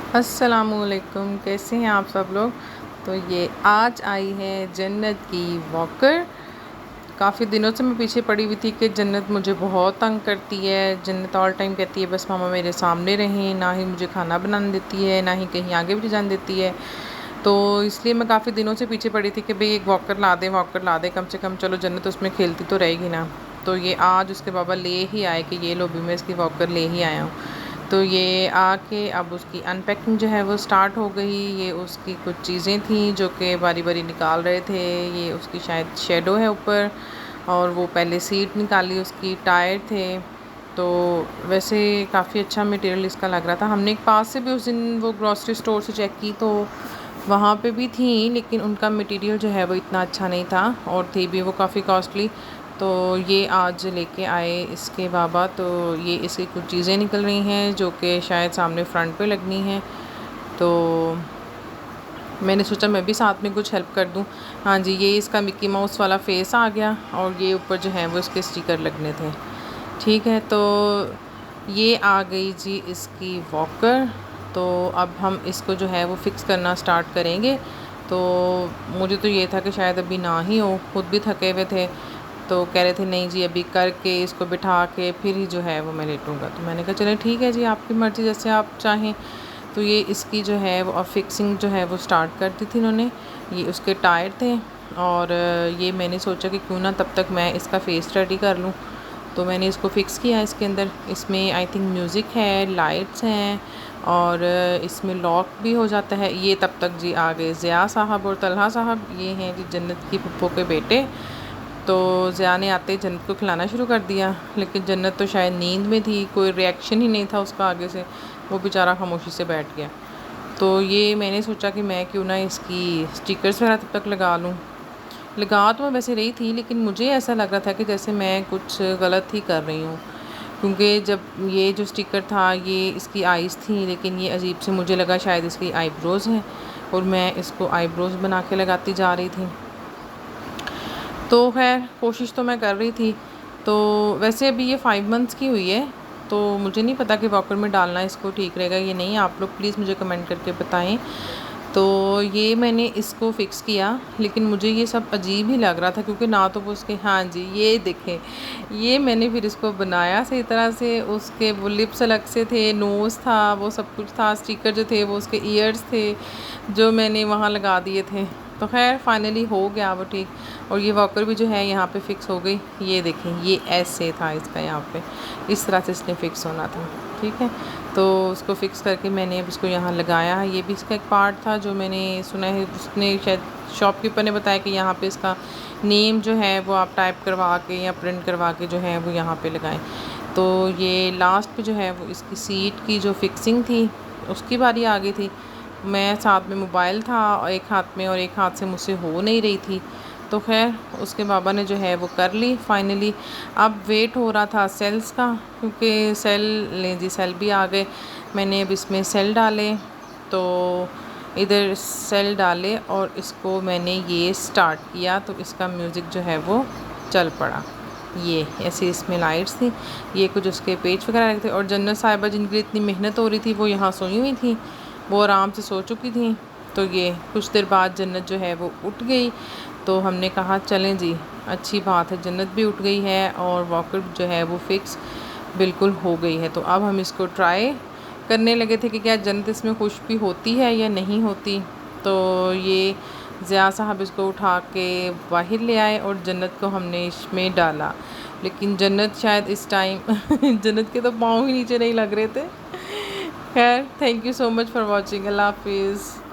अस्सलामुअलैकुम, कैसे हैं आप सब लोग। तो ये आज आई है जन्नत की वॉकर। काफ़ी दिनों से मैं पीछे पड़ी हुई थी कि जन्नत मुझे बहुत तंग करती है। जन्नत ऑल टाइम कहती है बस मामा मेरे सामने रहें, ना ही मुझे खाना बनाने देती है, ना ही कहीं आगे भी जाने देती है। तो इसलिए मैं काफ़ी दिनों से पीछे पड़ी थी कि भाई एक वॉकर ला दें, वॉकर ला दें, कम से कम चलो जन्नत उसमें खेलती तो रहेगी ना। तो ये आज उसके बाबा ले ही आए कि ये लो भी मैं इसकी वॉकर ले ही आया हूँ। तो ये आके अब उसकी अनपैकिंग जो है वो स्टार्ट हो गई। ये उसकी कुछ चीज़ें थी जो कि बारी बारी निकाल रहे थे। ये उसकी शायद शेडो है ऊपर, और वो पहले सीट निकाली, उसकी टायर थे। तो वैसे काफ़ी अच्छा मटेरियल इसका लग रहा था। हमने एक पास से भी उस दिन वो ग्रॉसरी स्टोर से चेक की तो वहाँ पे भी थी, लेकिन उनका मटेरियल जो है वो इतना अच्छा नहीं था और थी भी वो काफ़ी कॉस्टली। तो ये आज लेके आए इसके बाबा। तो ये इसकी कुछ चीज़ें निकल रही हैं जो कि शायद सामने फ्रंट पे लगनी है। तो मैंने सोचा मैं भी साथ में कुछ हेल्प कर दूं। हाँ जी, ये इसका मिक्की माउस वाला फेस आ गया और ये ऊपर जो है वो इसके स्टिकर लगने थे। ठीक है, तो ये आ गई जी इसकी वॉकर। तो अब हम इसको जो है वो फ़िक्स करना स्टार्ट करेंगे। तो मुझे तो ये था कि शायद अभी ना ही हो, खुद भी थके हुए थे। तो कह रहे थे नहीं जी अभी करके इसको बिठा के फिर ही जो है वो मैं लेटूँगा। तो मैंने कहा चलिए ठीक है जी, आपकी मर्ज़ी, जैसे आप चाहें। तो ये इसकी जो है वो फिक्सिंग जो है वो स्टार्ट कर दी थी इन्होंने। ये उसके टायर थे और ये मैंने सोचा कि क्यों ना तब तक मैं इसका फेस रेडी कर लूँ। तो मैंने इसको फ़िक्स किया। इसके अंदर इसमें आई थिंक म्यूज़िक है, लाइट्स हैं और इसमें लॉक भी हो जाता है। ये तब तक जी आ गए ज़िया साहब और तलहा साहब, ये हैं जी जन्नत की फूफो के बेटे। तो ज़िया ने आते ही जन्नत को खिलाना शुरू कर दिया, लेकिन जन्नत तो शायद नींद में थी, कोई रिएक्शन ही नहीं था उसका आगे से, वो बेचारा खामोशी से बैठ गया। तो ये मैंने सोचा कि मैं क्यों ना इसकी स्टिकर्स वगैरह तब तक लगा लूँ। लगा तो मैं वैसे रही थी, लेकिन मुझे ऐसा लग रहा था कि जैसे मैं कुछ गलत ही कर रही हूँ, क्योंकि जब ये जो स्टिकर था ये इसकी आइज़ थी, लेकिन ये अजीब से मुझे लगा शायद इसकी आईब्रोज़ हैं और मैं इसको आईब्रोज़ बना के लगाती जा रही थी। तो खैर कोशिश तो मैं कर रही थी। तो वैसे अभी ये 5 मंथ्स की हुई है, तो मुझे नहीं पता कि वॉकर में डालना इसको ठीक रहेगा ये नहीं। आप लोग प्लीज़ मुझे कमेंट करके बताएं। तो ये मैंने इसको फ़िक्स किया, लेकिन मुझे ये सब अजीब ही लग रहा था क्योंकि ना तो वो उसके, हाँ जी ये देखें, ये मैंने फिर इसको बनाया सही तरह से। उसके वो लिप्स अलग से थे, नोज़ था, वो सब कुछ था। स्टिकर जो थे वो उसके ईयर्स थे जो मैंने वहाँ लगा दिए थे। तो खैर फाइनली हो गया वो ठीक। और ये वॉकर भी जो है यहाँ पे फ़िक्स हो गई। ये देखें, ये ऐसे था इसका, यहाँ पे इस तरह से इसने फ़िक्स होना था। ठीक है, तो उसको फ़िक्स करके मैंने अब इसको यहाँ लगाया है। ये भी इसका एक पार्ट था जो मैंने सुना है, उसने शायद शॉपकीपर ने बताया कि यहाँ पे इसका नेम जो है वो आप टाइप करवा के या प्रिंट करवा के जो है वो यहाँ पे लगाएं। तो ये लास्ट पे जो है वो इसकी सीट की जो फिक्सिंग थी उसकी बारी आ गई थी। मैं साथ में मोबाइल था और एक हाथ में, और एक हाथ से मुझसे हो नहीं रही थी। तो खैर उसके बाबा ने जो है वो कर ली फाइनली। अब वेट हो रहा था सेल्स का, क्योंकि सेल लें जी, सेल भी आ गए। मैंने अब इसमें सेल डाले, तो इधर सेल डाले और इसको मैंने ये स्टार्ट किया तो इसका म्यूज़िक जो है वो चल पड़ा। ये ऐसे इसमें लाइट्स थी, ये कुछ उसके पेज वगैरह रखे थे। और जन्नत साहिबा जिनके लिए इतनी मेहनत हो रही थी वो यहाँ सोई हुई थी, वो आराम से सो चुकी थी। तो ये कुछ देर बाद जन्नत जो है वो उठ गई। तो हमने कहा चलें जी, अच्छी बात है, जन्नत भी उठ गई है और वॉकर जो है वो फ़िक्स बिल्कुल हो गई है। तो अब हम इसको ट्राई करने लगे थे कि क्या जन्नत इसमें खुश भी होती है या नहीं होती। तो ये ज़िया साहब इसको उठा के बाहर ले आए और जन्नत को हमने इसमें डाला, लेकिन जन्नत शायद इस टाइम जन्नत के तो पाँव ही नीचे नहीं लग रहे थे। खैर thank you so much for watching. अल्लाह हाफिज़।